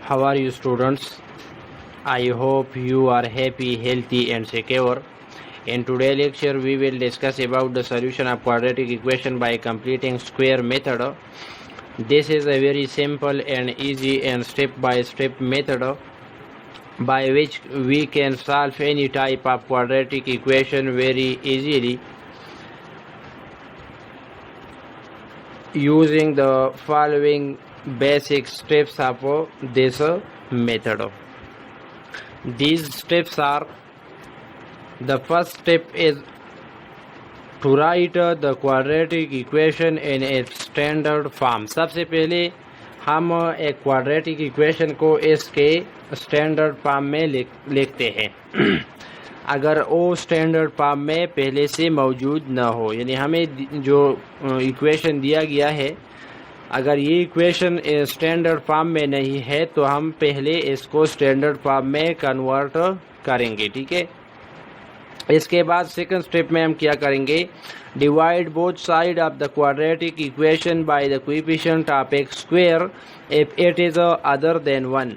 How are you, students? I hope you are happy, healthy and secure. In today's lecture we will discuss about the solution of quadratic equation by completing square method. This is a very simple and easy and step-by-step method by which we can solve any type of quadratic equation very easily using the following basic steps of this method. These steps are: the first step is to write the quadratic equation in a standard form. सबसे पहले हम एक quadratic equation को इसके standard form में लिखते हैं। अगर वो स्टैंडर्ड फॉर्म में पहले से मौजूद न हो, यानी हमें जो इक्वेशन दिया गया है अगर ये इक्वेशन स्टैंडर्ड फॉर्म में नहीं है तो हम पहले इसको स्टैंडर्ड फॉर्म में कन्वर्ट करेंगे। ठीक है, इसके बाद सेकंड स्टेप में हम क्या करेंगे, divide both side of the quadratic equation by the coefficient of x square if it is other than 1।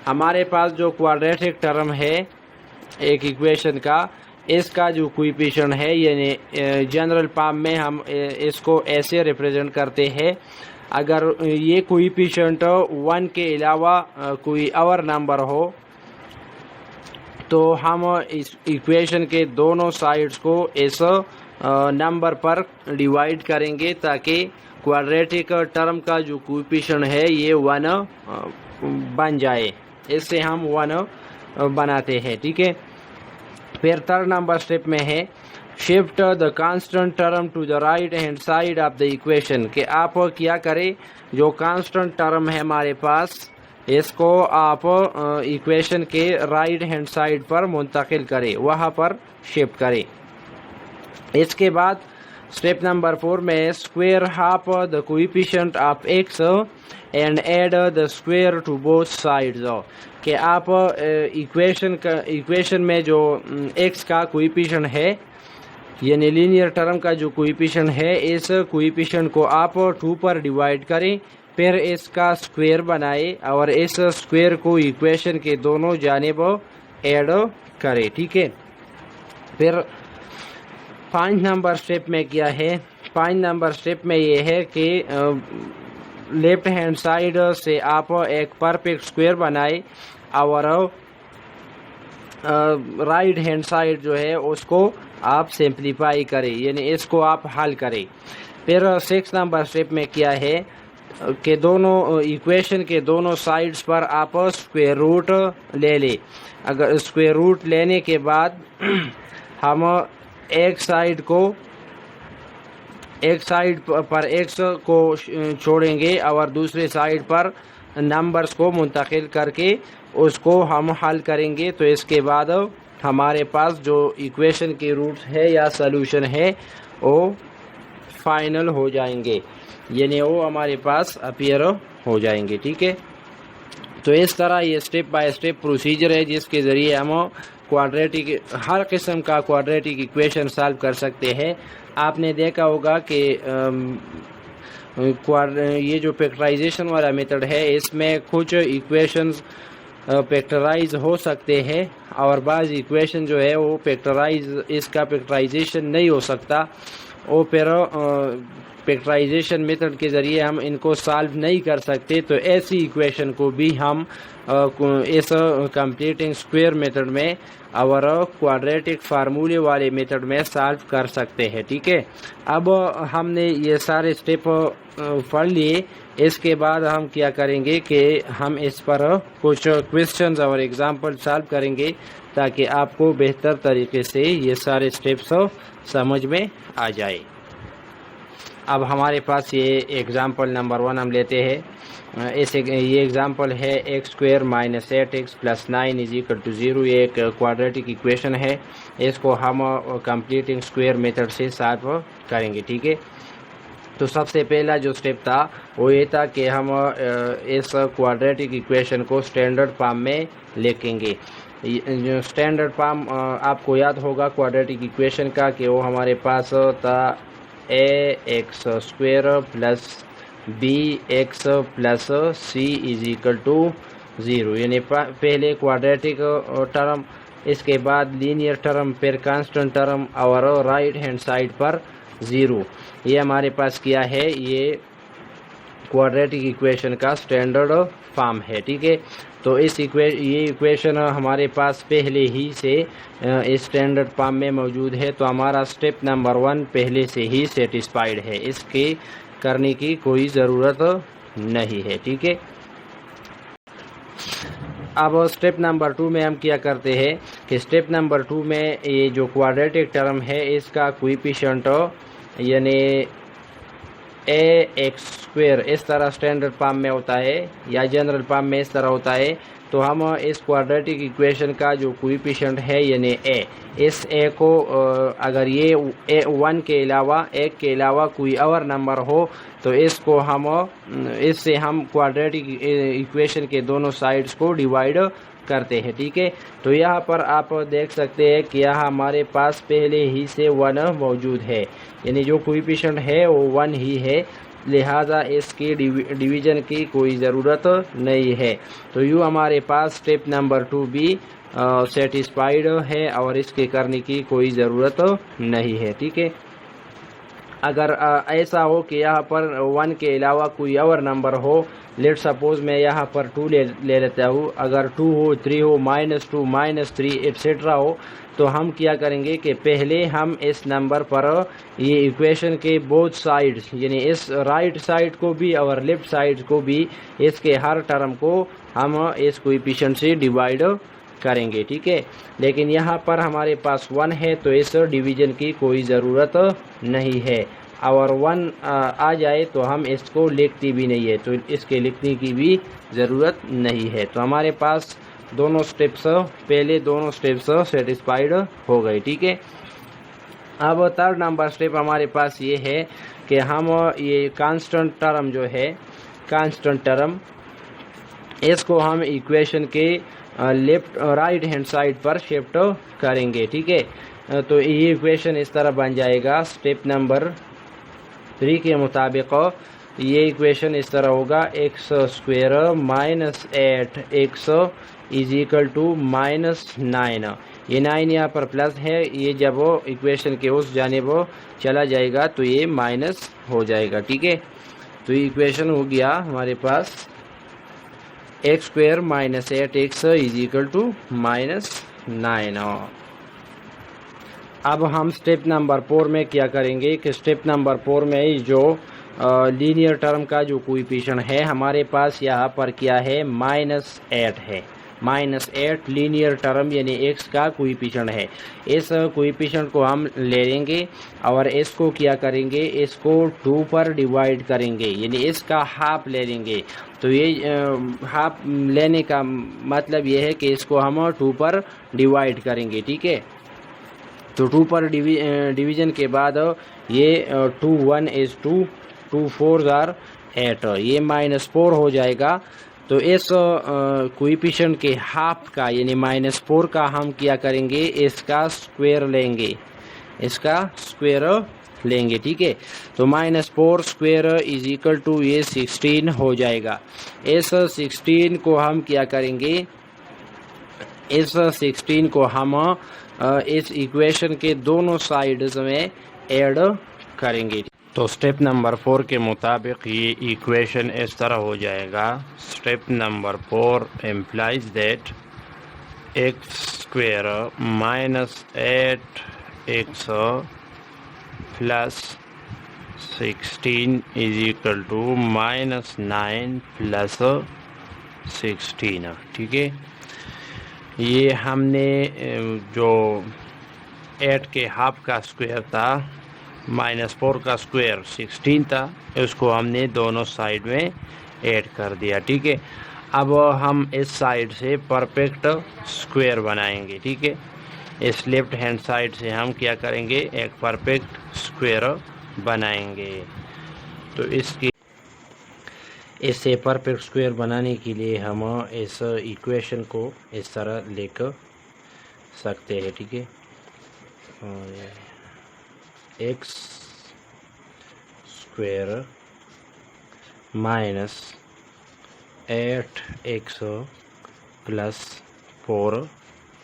हमारे पास जो क्वाड्रेटिक टर्म है एक इक्वेशन का, इसका जो कोएफिशिएंट है यानी जनरल फॉर्म में हम इसको ऐसे रिप्रेजेंट करते हैं। अगर ये कोएफिशिएंट 1 के अलावा कोई और नंबर हो तो हम इस इक्वेशन के दोनों साइड्स को इस नंबर पर डिवाइड करेंगे ताकि क्वाड्रेटिक टर्म का जो कोएफिशिएंट है ये 1 बन जाए। इससे हम 1 बनाते हैं। ठीक है, फिर थर्ड नंबर स्टेप में है shift the constant term to the right hand side of the equation. कि आप क्या करें, जो कांस्टेंट टर्म है हमारे पास इसको आप इक्वेशन के राइट हैंड साइड पर मुंतकिल करें, वहाँ पर शिफ्ट करें। इसके बाद स्टेप नंबर 4 में square half the coefficient of X and add the square to both sides. कि आप इक्वेशन में जो एक्स का कोएफिशिएंट है यानी लीनियर टर्म का जो कोएफिशिएंट है, इस कोएफिशिएंट को आप 2 पर डिवाइड करें, फिर इसका स्क्वायर बनाए और इस स्क्वायर को इक्वेशन के दोनों जानिब ऐड करें। ठीक है, फिर 5 नंबर स्टेप में क्या है, 5 नंबर स्टेप में ये है कि लेफ्ट हैंड साइड से आप एक परफेक्ट स्क्वायर बनाए और राइट हैंड साइड जो है उसको आप सिंप्लीफाई करें, यानी इसको आप हल करें। फिर 6 नंबर स्टेप में क्या है कि दोनों इक्वेशन के दोनों साइड्स पर आप स्क्वायर रूट ले लें। अगर स्क्वायर रूट लेने के बाद हम एक साइड पर एक्स को छोड़ेंगे और दूसरे साइड पर नंबर्स को मुंतकिल करके उसको हम हल करेंगे। तो इसके बाद हमारे पास जो इक्वेशन के रूट्स है या सॉल्यूशन है वो फाइनल हो जाएंगे, यानी वो हमारे पास अपीयर हो जाएंगे। ठीक है, तो इस तरह ये स्टेप बाय स्टेप प्रोसीजर है जिसके ज़रिए हम हर किस्म का क्वाड्रेटिक इक्वेशन सॉल्व कर सकते हैं। आपने देखा होगा कि ये जो फैक्टराइजेशन वाला मेथड है इसमें कुछ इक्वेशंस फैक्टराइज हो सकते हैं और बाज़ इक्वेशन जो है वो इसका फैक्टराइजेशन नहीं हो सकता। वो फिर फैक्टराइजेशन मेथड के ज़रिए हम इनको सॉल्व नहीं कर सकते। तो ऐसी इक्वेशन को भी हम इस कंप्लीटिंग स्क्वायर मेथड में और क्वाड्रेटिक फार्मूले वाले मेथड में सॉल्व कर सकते हैं। ठीक है, अब हमने ये सारे स्टेप पढ़ लिए। इसके बाद हम क्या करेंगे कि हम इस पर कुछ क्वेश्चंस और एग्जाम्पल सॉल्व करेंगे ताकि आपको बेहतर तरीके से ये सारे स्टेप्स समझ में आ जाए। अब हमारे पास ये एग्जाम्पल नंबर 1 हम लेते हैं। ये एग्जाम्पल है X square minus 8x plus 9 is equal to 0। ये एक क्वाड्रेटिक इक्वेशन है, इसको हम कंप्लीटिंग स्क्वायर मेथड से सॉल्व करेंगे। ठीक है, तो सबसे पहला जो स्टेप था वो ये था कि हम इस क्वाड्रेटिक इक्वेशन को स्टैंडर्ड फॉर्म में लिखेंगे। स्टैंडर्ड फॉर्म आपको याद होगा क्वाड्रेटिक इक्वेशन का कि वो हमारे पास था ax square plus bx plus c is equal to zero, यानी पहले क्वाड्रेटिक टर्म, इसके बाद लीनियर टर्म, फिर कांस्टेंट टर्म और राइट हैंड साइड पर ज़ीरो। ये हमारे पास क्या है, ये क्वाड्रेटिक इक्वेशन का स्टैंडर्ड फॉर्म है। ठीक है, तो ये इक्वेशन हमारे पास पहले ही से स्टैंडर्ड फॉर्म में मौजूद है, तो हमारा स्टेप नंबर 1 पहले से ही सेटिस्फाइड है, इसके करने की कोई ज़रूरत नहीं है। ठीक है, अब स्टेप नंबर 2 में हम क्या करते हैं कि स्टेप नंबर 2 में ये जो क्वाड्रेटिक टर्म है इसका कोएफिशिएंट यानी ए एक्स स्क्वेयर इस तरह स्टैंडर्ड फॉर्म में होता है या जनरल फॉर्म में इस तरह होता है, तो हम इस क्वाड्रेटिक इक्वेशन का जो कोएफिशिएंट है यानी ए, इस ए को अगर ये ए 1 के अलावा एक के अलावा कोई और नंबर हो तो इसको हम इससे हम क्वाड्रेटिक इक्वेशन के दोनों साइड्स को डिवाइड करते हैं। ठीक है, तो यहाँ पर आप देख सकते हैं कि यहाँ हमारे पास पहले ही से 1 मौजूद है, यानी जो कोएफिशिएंट है वो 1 ही है, लिहाजा इसकी डिवीजन की कोई ज़रूरत नहीं है। तो यूँ हमारे पास स्टेप नंबर 2 भी सेटिस्फाइड है और इसके करने की कोई ज़रूरत नहीं है। ठीक है, अगर ऐसा हो कि यहाँ पर 1 के अलावा कोई और नंबर हो, लेट सपोज मैं यहाँ पर 2 ले लेता हूँ, अगर 2 हो, 3 हो, -2, -3 एट्सेट्रा हो, तो हम क्या करेंगे कि पहले हम इस नंबर पर ये इक्वेशन के बोथ साइड्स यानी इस राइट साइड को भी और लेफ्ट साइड को भी इसके हर टर्म को हम इस कोएफिशिएंट से डिवाइड करेंगे। ठीक है, लेकिन यहाँ पर हमारे पास 1 है तो इस डिवीजन की कोई ज़रूरत नहीं है, और 1 आ जाए तो हम इसको लिखती भी नहीं है, तो इसके लिखने की भी ज़रूरत नहीं है। तो हमारे पास दोनों स्टेप्स पहले दोनों स्टेप्स सेटिस्फाइड हो गए। ठीक है, अब थर्ड नंबर स्टेप हमारे पास ये है कि हम ये कांस्टेंट टर्म जो है, कांस्टेंट टर्म, इसको हम इक्वेशन के लेफ्ट राइट हैंड साइड पर शिफ्ट करेंगे। ठीक है, तो ये इक्वेशन इस तरह बन जाएगा, स्टेप नंबर 3 के मुताबिक ये इक्वेशन इस तरह होगा, X square -8x is equal to -9। ये 9 यहाँ पर प्लस है, ये जब वो इक्वेशन के उस जानिब चला जाएगा तो ये माइनस हो जाएगा। ठीक है, तो ये इक्वेशन हो गया हमारे पास X square -8x is equal to -9। अब हम स्टेप नंबर 4 में क्या करेंगे कि स्टेप नंबर 4 में जो लीनियर टर्म का जो कोएफिशिएंट है हमारे पास यहाँ पर क्या है, -8 है, -8 लीनियर टर्म यानी x का कोएफिशिएंट है। इस कोएफिशिएंट को हम ले लेंगे और इसको क्या करेंगे, इसको 2 पर डिवाइड करेंगे, यानी इसका हाफ ले लेंगे। तो ये हाफ लेने का मतलब ये है कि इसको हम 2 पर डिवाइड करेंगे। ठीक है, तो 2 पर डिवीजन के बाद ये 2 1 is 2, 2 4 are 8, ये -4 हो जाएगा। तो इस कोएफिशिएंट के हाफ का यानी -4 का हम क्या करेंगे, इसका स्क्वायर लेंगे, इसका स्क्वायर लेंगे। ठीक है, तो -4 स्क्वायर इज इक्वल टू ये 16 हो जाएगा। इस 16 को हम क्या करेंगे, इस 16 को हम इस इक्वेशन के दोनों साइड्स में ऐड करेंगे। तो स्टेप नंबर 4 के मुताबिक ये इक्वेशन इस तरह हो जाएगा, step number 4 implies that X square -8x plus 16 is equal to -9 plus 16। ठीक है, ये हमने जो 8 के हाफ का स्क्वायर था, -4 का स्क्वायर 16 था, उसको हमने दोनों साइड में ऐड कर दिया। ठीक है, अब हम इस साइड से परफेक्ट स्क्वायर बनाएंगे। ठीक है, इस लेफ्ट हैंड साइड से हम क्या करेंगे, एक परफेक्ट स्क्वायर बनाएंगे। तो इससे परफेक्ट स्क्वायर बनाने के लिए हम इस इक्वेशन को इस तरह लिख सकते हैं। ठीक है, X square -8x plus 4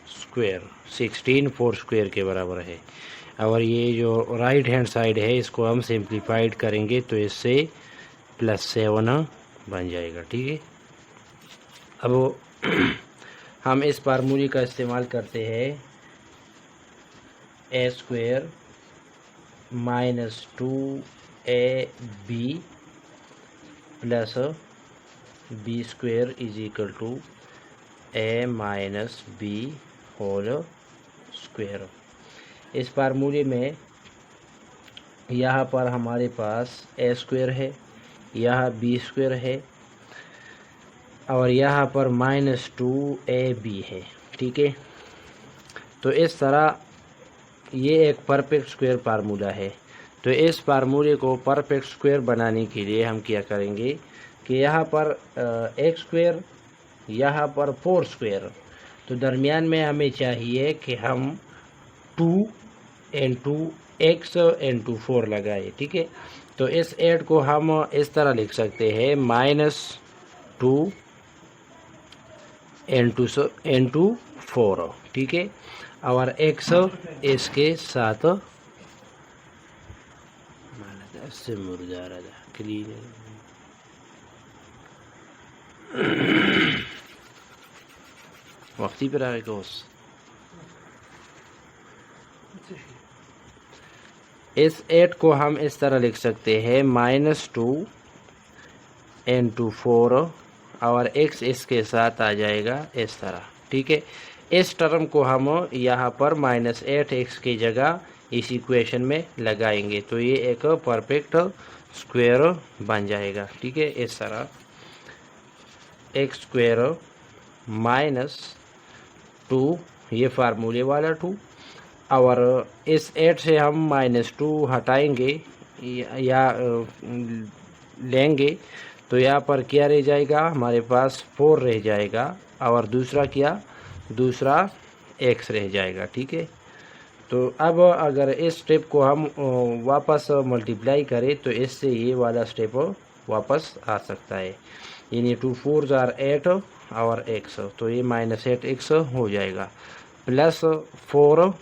square 16 4 square के बराबर है। और ये जो राइट हैंड साइड है इसको हम सिंप्लीफाइड करेंगे तो इससे +7 बन जाएगा। ठीक है, अब हम इस फार्मूले का इस्तेमाल करते हैं a² - 2ab plus b² = a - b whole square. इस फार्मूले में यहाँ पर हमारे पास a² है, यहाँ b² है और यहाँ पर -2ab है। ठीक है, तो इस तरह ये एक परफेक्ट स्क्वायर फार्मूला है। तो इस फार्मूले को परफेक्ट स्क्वायर बनाने के लिए हम क्या करेंगे कि यहाँ पर x², यहाँ पर 4 स्क्वायर, तो दरमियान में हमें चाहिए कि हम 2 × x × 4 लगाए। ठीक है, तो इस 8 को हम इस तरह लिख सकते हैं -2 × 4। ठीक है, और x इसके साथ से मुर्जा क्लीन वक्ती पर आगे कोस इस 8 को हम इस तरह लिख सकते हैं -2 × 4 और x इसके साथ आ जाएगा इस तरह। ठीक है, इस टर्म को हम यहाँ पर -8x की जगह इस इक्वेशन में लगाएंगे तो ये एक परफेक्ट स्क्वायर बन जाएगा। ठीक है, इस तरह x² - 2 ये फार्मूले वाला 2 और इस 8 से हम -2 हटाएंगे या लेंगे तो यहाँ पर क्या रह जाएगा, हमारे पास 4 रह जाएगा और दूसरा क्या, दूसरा x रह जाएगा। ठीक है, तो अब अगर इस स्टेप को हम वापस मल्टीप्लाई करें तो इससे ये वाला स्टेप वापस आ सकता है, यानी 2 4s are 8 और x, तो ये -8x हो जाएगा प्लस 4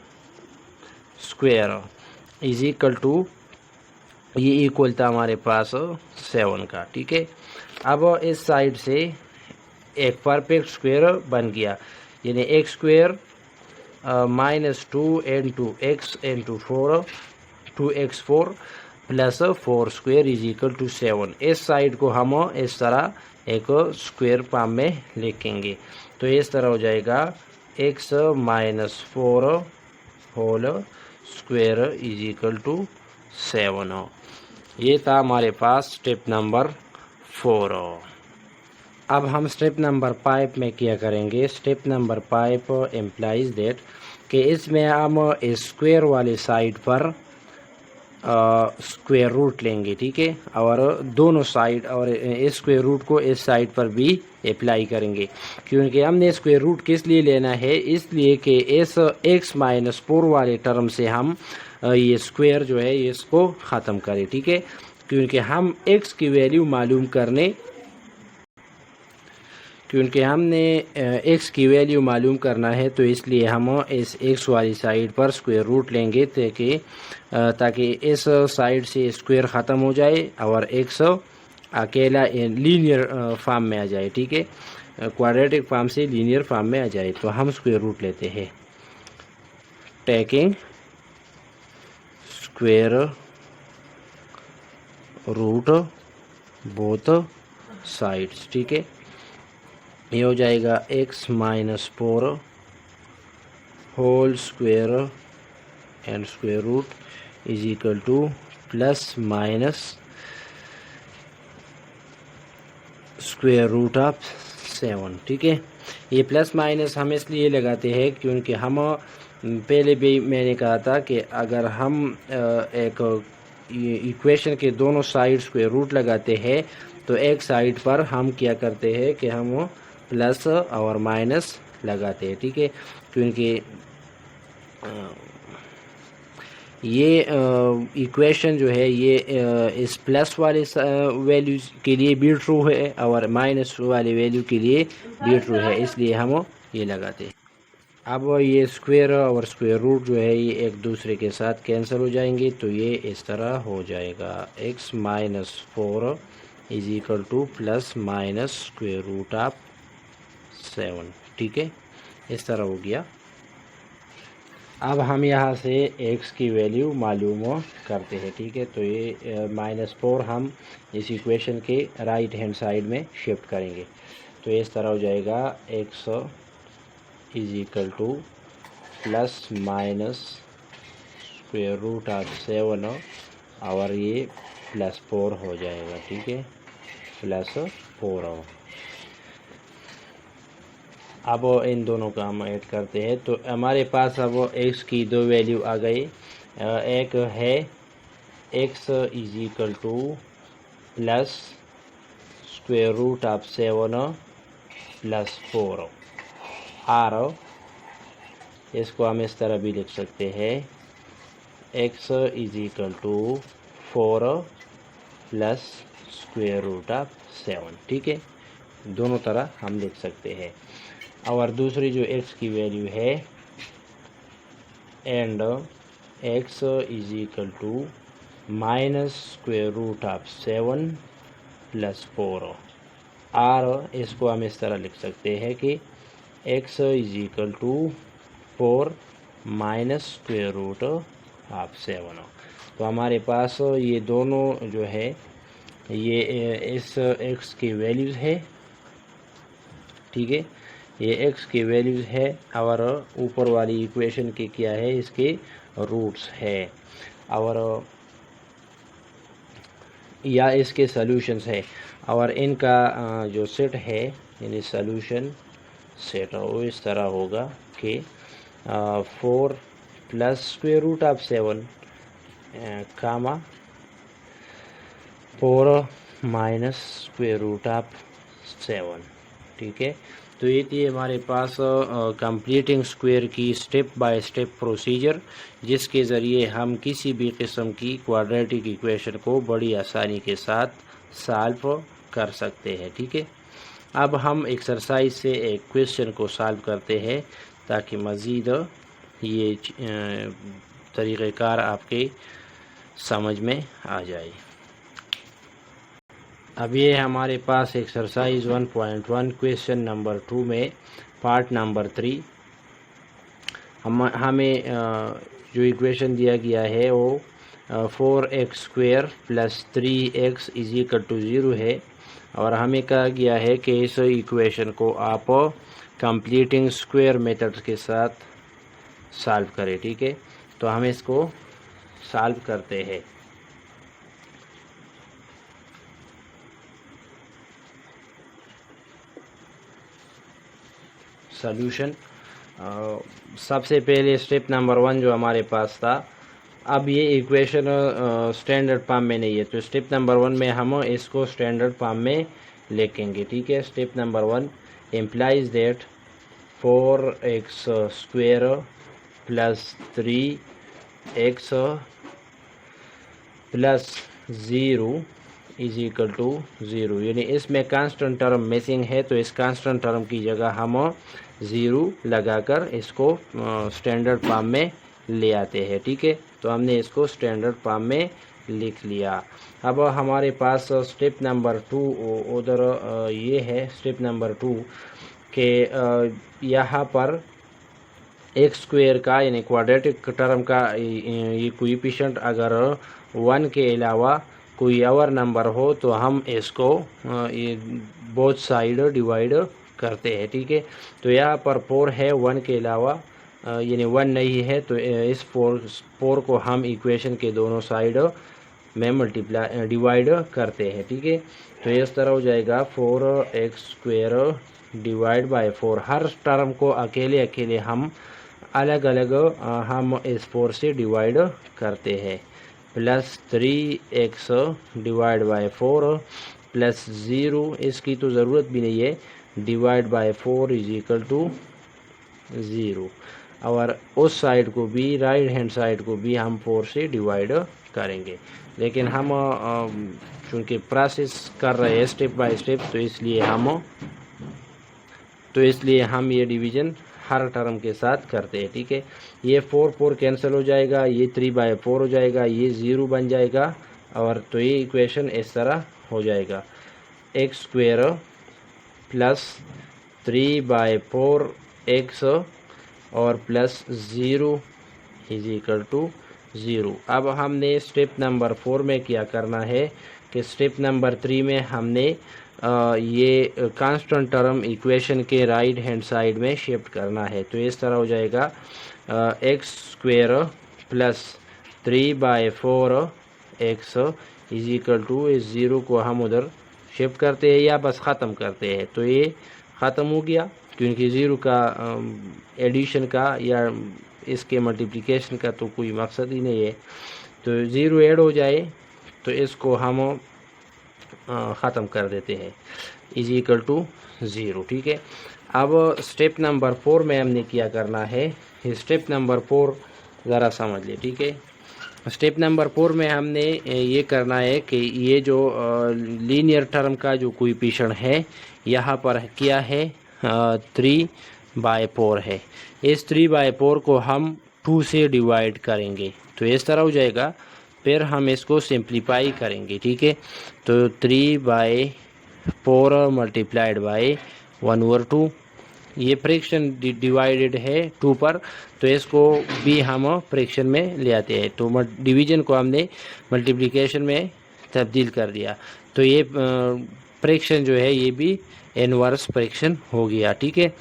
स्क्वायर = ये इक्वल था हमारे पास 7 का। ठीक है, अब इस साइड से एक परफेक्ट स्क्वायर बन गया, यानी x² -2 × x × 4 2x4 plus 4 square = 7। इस साइड को हम इस तरह एक स्क्वायर फॉर्म में लिखेंगे तो इस तरह हो जाएगा x - 4 होल स्क्वायर = 7। ये था हमारे पास स्टेप नंबर 4। अब हम स्टेप नंबर 5 में क्या करेंगे। स्टेप नंबर 5 इम्प्लाइज दैट कि इसमें हम स्क्वायर वाले साइड पर स्क्वायर रूट लेंगे। ठीक है, और दोनों साइड और इस स्क्वायर रूट को इस साइड पर भी अप्लाई करेंगे, क्योंकि हमने स्क्वायर रूट किस लिए लेना है, इसलिए कि इस x - 4 वाले टर्म से हम ये स्क्वायर जो है इसको ख़त्म करें। ठीक है, क्योंकि हम x की वैल्यू मालूम करने क्योंकि हमने x की वैल्यू मालूम करना है तो इसलिए हम इस x वाली साइड पर स्क्वायर रूट लेंगे ताकि इस साइड से स्क्वायर ख़त्म हो जाए और x अकेला लीनियर फॉर्म में आ जाए। ठीक है, क्वाड्रेटिक फॉर्म से लीनियर फॉर्म में आ जाए तो हम स्क्वायर रूट लेते हैं, taking square root both sides. ठीक है, ये हो जाएगा x - 4 whole square and square root = plus minus square root of 7। ठीक है, ये प्लस माइनस हम इसलिए लगाते हैं क्योंकि हम पहले भी मैंने कहा था कि अगर हम एक इक्वेशन के दोनों साइड स्क्वायर रूट लगाते हैं तो एक साइड पर हम क्या करते हैं कि हम प्लस और माइनस लगाते हैं। ठीक है, क्योंकि ये इक्वेशन जो है ये इस प्लस वाले वैल्यू के लिए भी ट्रू है और माइनस वाले वैल्यू के लिए भी ट्रू है, इसलिए हम ये लगाते हैं। अब ये स्क्वायर और स्क्वायर रूट जो है ये एक दूसरे के साथ कैंसिल हो जाएंगे, तो ये इस तरह हो जाएगा x minus 4 is equal to plus minus square root of 7। ठीक है, इस तरह हो गया। अब हम यहाँ से x की वैल्यू मालूम करते हैं। ठीक है, तो ये -4 हम इस इक्वेशन के राइट हैंड साइड में शिफ्ट करेंगे, तो इस तरह हो जाएगा x is equal to plus minus square root of 7 और ये +4 हो जाएगा। ठीक है, +4। अब इन दोनों का हम ऐड करते हैं, तो हमारे पास अब x की दो वैल्यू आ गई। एक है x is equal to plus square root of 7 +4 और इसको हम इस तरह भी लिख सकते हैं x is equal to 4 plus square root of 7। ठीक है, दोनों तरह हम लिख सकते हैं। और दूसरी जो x की वैल्यू है and x is equal to minus square root of 7 +4 और इसको हम इस तरह लिख सकते हैं कि x is equal to 4 minus square root of 7। तो हमारे पास ये दोनों जो है ये इस x की वैल्यूज़ है। ठीक है, ये x की वैल्यूज़ है और ऊपर वाली इक्वेशन के क्या है, इसके रूट्स है और या इसके सॉल्यूशंस है और इनका जो सेट है यानी सॉल्यूशन सेट वो इस तरह होगा कि 4 plus square root of 7 comma 4 minus square root of 7। ठीक है, तो ये थी हमारे पास कंप्लीटिंग स्क्वायर की स्टेप बाय स्टेप प्रोसीजर, जिसके ज़रिए हम किसी भी किस्म की क्वाड्रेटिक इक्वेशन को बड़ी आसानी के साथ सॉल्व कर सकते हैं। ठीक है, अब हम एक्सरसाइज से एक क्वेश्चन को सॉल्व करते हैं ताकि मज़ीद ये तरीक़ेकार आपके समझ में आ जाए। अब ये हमारे पास एक्सरसाइज 1.1 क्वेश्चन नंबर 2 में पार्ट नंबर 3 हमें जो इक्वेशन दिया गया है वो 4x² + 3x is equal to 0 है और हमें कहा गया है कि इस इक्वेशन को आप कंप्लीटिंग स्क्वायर मेथड के साथ सॉल्व करें। ठीक है, तो हम इसको सॉल्व करते हैं। सॉल्यूशन सबसे पहले स्टेप नंबर 1 जो हमारे पास था, अब ये इक्वेशन स्टैंडर्ड फॉर्म में नहीं है, तो स्टेप नंबर 1 में हम इसको स्टैंडर्ड फॉर्म में लिखेंगे। ठीक है, step number 1 implies that 4x² + 3x + 0 is equal to 0, यानी इसमें कांस्टेंट टर्म मिसिंग है, तो इस कांस्टेंट टर्म की जगह हम 0 लगाकर इसको स्टैंडर्ड फॉर्म में ले आते हैं। ठीक है, तो हमने इसको स्टैंडर्ड फॉर्म में लिख लिया। अब हमारे पास स्टेप नंबर 2 उधर ये है स्टेप नंबर 2 के यहाँ पर x² का यानी क्वाड्रेटिक टर्म का ये कोएफिशिएंट अगर 1 के अलावा कोई और नंबर हो तो हम इसको ये बोथ साइड डिवाइड करते हैं। ठीक है, तो यहाँ पर 4 है 1 के अलावा यानी 1 नहीं है, तो इस 4 को हम इक्वेशन के दोनों साइड में डिवाइड करते हैं। ठीक है, तो इस तरह हो जाएगा 4x² divide by 4। Her term को अकेले अकेले हम अलग अलग हम इस 4 से डिवाइड करते हैं, plus 3x divide by 4 plus 0, इसकी तो ज़रूरत भी नहीं है, divide by 4 is equal to 0। और उस साइड को भी, राइट हैंड साइड को भी हम 4 से डिवाइड करेंगे। लेकिन हम चूँकि प्रोसेस कर रहे हैं स्टेप बाय स्टेप, तो इसलिए हम ये डिवीज़न हर टर्म के साथ करते हैं। ठीक है, ये 4 कैंसिल हो जाएगा, ये 3/4 हो जाएगा, ये 0 बन जाएगा, और तो ये इक्वेशन इस तरह हो जाएगा, x² प्लस 3/4x और प्लस 0 इज इक्वल टू 0। अब हमने स्टेप नंबर 4 में क्या करना है कि स्टेप नंबर 3 में हमने ये कांस्टेंट टर्म इक्वेशन के राइट हैंड साइड में शिफ्ट करना है। तो इस तरह हो जाएगा x² plus 3/4x is equal to, इस 0 को हम उधर शिफ्ट करते हैं या बस ख़त्म करते हैं। तो ये ख़त्म हो गया, क्योंकि 0 का एडिशन का या इसके मल्टीप्लिकेशन का तो कोई मकसद ही नहीं है। तो 0 ऐड हो जाए तो इसको हम ख़त्म कर देते हैं, इज इक्वल टू 0। ठीक है, अब स्टेप नंबर 4 में हमने क्या करना है, स्टेप नंबर 4 ज़रा समझ लिए। ठीक है, स्टेप नंबर 4 में हमने ये करना है कि ये जो लीनियर टर्म का जो कोएफिशिएंट है यहाँ पर क्या है, 3/4 है। इस 3/4 को हम 2 से डिवाइड करेंगे, तो इस तरह हो जाएगा। फिर हम इसको सिंप्लीफाई करेंगे। ठीक है, तो 3/4 मल्टीप्लाइड बाय 1/2, ये फ्रैक्शन डिवाइडेड है 2 पर, तो इसको भी हम फ्रैक्शन में ले आते हैं। तो डिवीजन को हमने मल्टीप्लिकेशन में तब्दील कर दिया, तो ये फ्रैक्शन जो है ये भी इनवर्स फ्रैक्शन हो गया। ठीक है,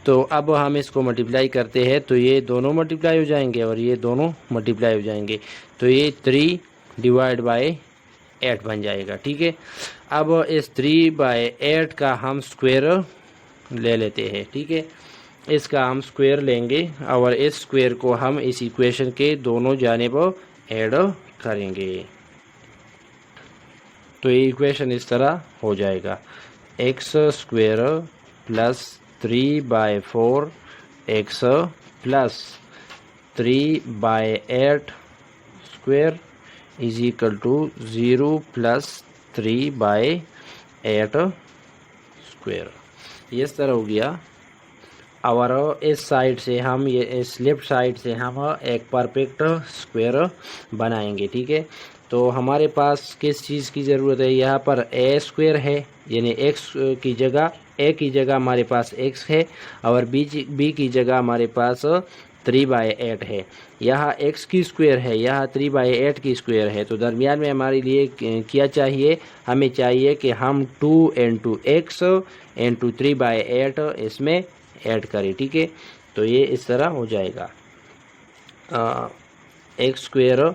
तो अब हम इसको मल्टीप्लाई करते हैं, तो ये दोनों मल्टीप्लाई हो जाएंगे और ये दोनों मल्टीप्लाई हो जाएंगे, तो ये 3/8 बन जाएगा। ठीक है, अब इस 3/8 का हम स्क्वायर ले लेते हैं। ठीक है, इसका हम स्क्वायर लेंगे और इस स्क्वायर को हम इस इक्वेशन के दोनों जानिब ऐड करेंगे, तो ये इक्वेशन इस तरह हो जाएगा, x² plus 3/4x plus 3/8 square is equal to 0 plus 3/8 square. ये इस तरह हो गया। और इस साइड से हम, ये इस लेफ्ट साइड से हम एक परफेक्ट स्क्वायर बनाएंगे। ठीक है, तो हमारे पास किस चीज़ की ज़रूरत है, यहाँ पर a² है, यानी x की जगह, a की जगह हमारे पास x है, और b की जगह हमारे पास 3/8 है। यहाँ x की स्क्वायर है, यहाँ 3/8 की स्क्वायर है, तो दरमियान में हमारे लिए क्या चाहिए, हमें चाहिए कि हम 2 × x × 3/8 इसमें ऐड करें। ठीक है, तो ये इस तरह हो जाएगा, x²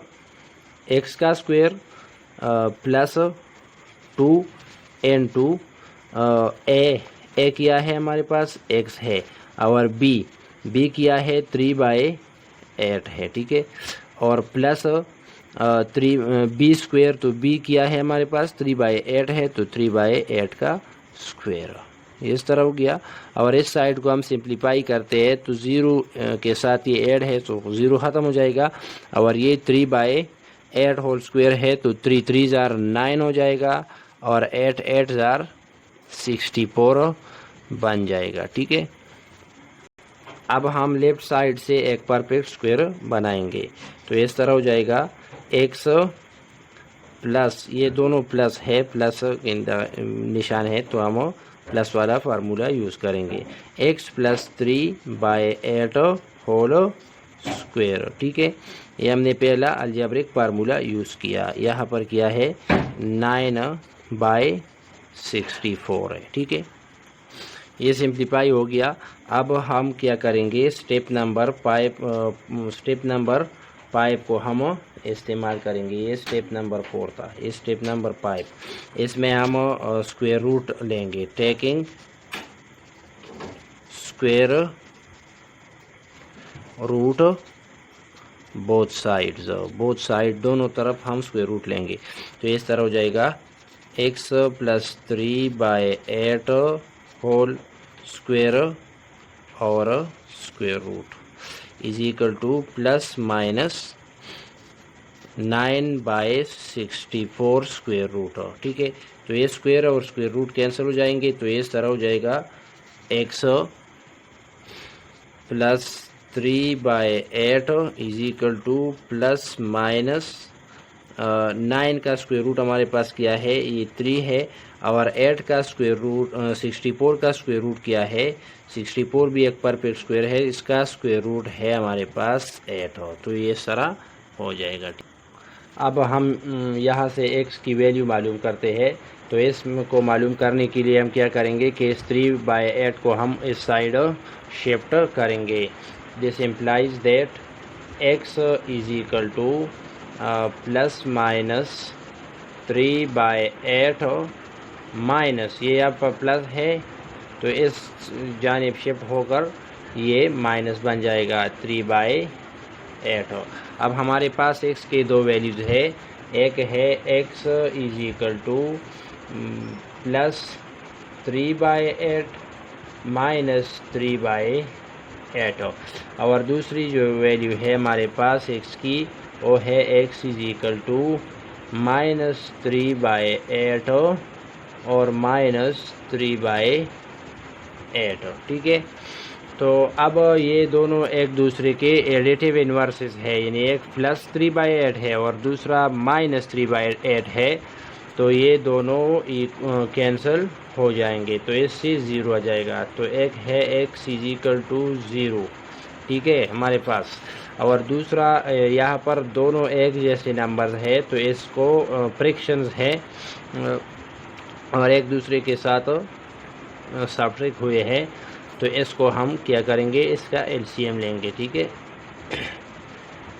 x का स्क्वायर प्लस 2 × a किया है हमारे पास x है, और b किया है 3/8 है। ठीक है, और प्लस b², तो b किया है हमारे पास 3/8 है, तो 3/8 का स्क्वायर, इस तरह हो गया। और इस साइड को हम सिंप्लीफाई करते हैं, तो 0 के साथ ये ऐड है, तो 0 ख़त्म हो जाएगा, और ये 3/8 होल स्क्वायर है, तो 3 3 जार 9 हो जाएगा, और 8 8 जार 64 बन जाएगा। ठीक है, अब हम लेफ्ट साइड से एक परफेक्ट स्क्वायर बनाएंगे, तो इस तरह हो जाएगा, x प्लस, ये दोनों प्लस है, प्लस निशान है, तो हम प्लस वाला फार्मूला यूज़ करेंगे, x प्लस 3/8 होल स्क्वायर। ठीक है, ये हमने पहला अलजेब्रिक फार्मूला यूज़ किया, यहाँ पर किया है 9/64 है। ठीक है, ये सिंप्लीफाई हो गया। अब हम क्या करेंगे, स्टेप नंबर 5 को हम इस्तेमाल करेंगे। ये स्टेप नंबर 4 था, ये स्टेप नंबर 5, इसमें हम स्क्वायर रूट लेंगे, taking square root both side दोनों तरफ हम स्क्वायर रूट लेंगे, तो इस तरह हो जाएगा, x प्लस 3/8 होल स्क्वायर और square root, is equal to plus minus 9/64 square root. ठीक है, तो ये स्क्वायर और स्क्वायर रूट कैंसिल हो जाएंगे, तो ये इस तरह हो जाएगा x plus 3/8 is equal to plus minus 9 का स्क्वायर रूट हमारे पास क्या है, ये 3 है, और 8 का स्क्वायर रूट 64 का स्क्वायर रूट क्या है, 64 भी एक परफेक्ट स्क्वायर है, इसका स्क्वायर रूट है हमारे पास 8 हो, तो ये सारा हो जाएगा। अब हम यहाँ से x की वैल्यू मालूम करते हैं, तो इस को मालूम करने के लिए हम क्या करेंगे कि इस 3/8 को हम इस साइड शिफ्ट करेंगे। This implies that x is equal to plus minus 3/8 minus, ये यहाँ पर प्लस है तो इस जानिब शिफ्ट होकर ये माइनस बन जाएगा 3/8। अब हमारे पास x के दो वैल्यूज़ है, एक है x is equal to plus 3/8 minus 3/8, और दूसरी जो वैल्यू है हमारे पास x की वो है x is equal to minus 3/8 और माइनस 3/8। ठीक है, तो अब ये दोनों एक दूसरे के एडिटिव इन्वर्सेस है, यानी एक प्लस 3/8 है और दूसरा माइनस 3/8 है, तो ये दोनों कैंसिल हो जाएंगे, तो इससे 0 आ जाएगा। तो एक है x इज इक्वल टू 0, ठीक है हमारे पास, और दूसरा यहाँ पर दोनों एक जैसे नंबर्स है, तो इसको फ्रैक्शंस है और एक दूसरे के साथ सब्ट्रैक्ट हुए हैं, तो इसको हम क्या करेंगे, इसका एलसीएम लेंगे। ठीक है,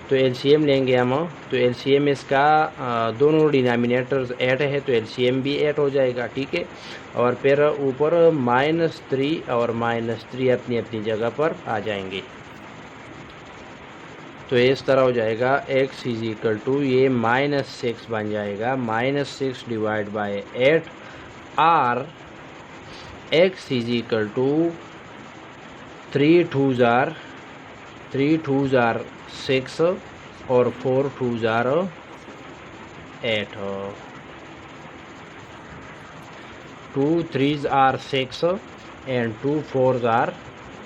तो एलसीएम लेंगे हम, तो एलसीएम इसका दोनों डिनोमिनेटर्स 8 है, तो एलसीएम भी 8 हो जाएगा। ठीक है, और फिर ऊपर -3 और -3 अपनी अपनी जगह पर आ जाएंगे, तो इस तरह हो जाएगा x इज इक्वल टू ये -6 बन जाएगा, -6 डिवाइड बाय 8, और x is equal to 3 2s are 6 और 4 2s are 8, 2 3s are 6 and 2 4s are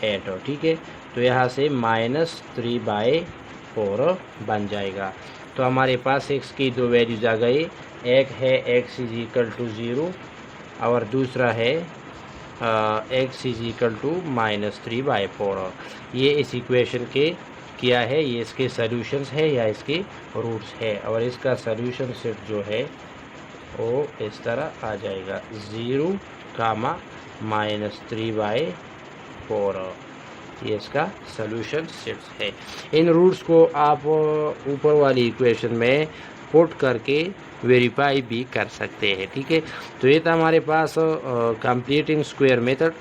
8। ठीक है, तो यहाँ से -3/4 बन जाएगा। तो हमारे पास x की दो वैल्यूज आ गई, एक है x इज इक्वल टू 0 और दूसरा है x इज इक्वल टू -3/4। ये इस इक्वेशन के क्या है, ये इसके सॉल्यूशंस है या इसके रूट्स है, और इसका सॉल्यूशन सेट जो है वो इस तरह आ जाएगा 0, -3/4, ये इसका सॉल्यूशन सेट है। इन रूट्स को आप ऊपर वाली इक्वेशन में पुट करके वेरीफाई भी कर सकते हैं। ठीक है, तो ये था हमारे पास कंप्लीटिंग स्क्वायर मेथड,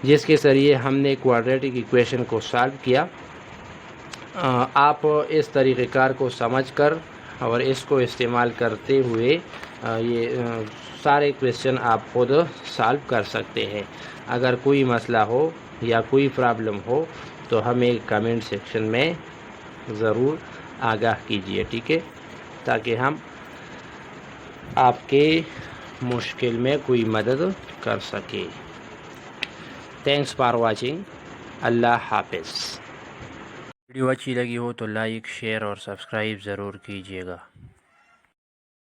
जिसके ज़रिए हमने क्वाड्रेटिक इक्वेशन को सॉल्व किया। आप इस तरीक़ेकार को समझकर और इसको इस्तेमाल करते हुए ये सारे क्वेश्चन आप खुद सॉल्व कर सकते हैं। अगर कोई मसला हो या कोई प्रॉब्लम हो तो हमें कमेंट सेक्शन में ज़रूर आगाह कीजिए। ठीक है, ताकि हम आपके मुश्किल में कोई मदद कर सके। थैंक्स फॉर वाचिंग, अल्लाह हाफिज़। वीडियो अच्छी लगी हो तो लाइक, शेयर और सब्सक्राइब ज़रूर कीजिएगा।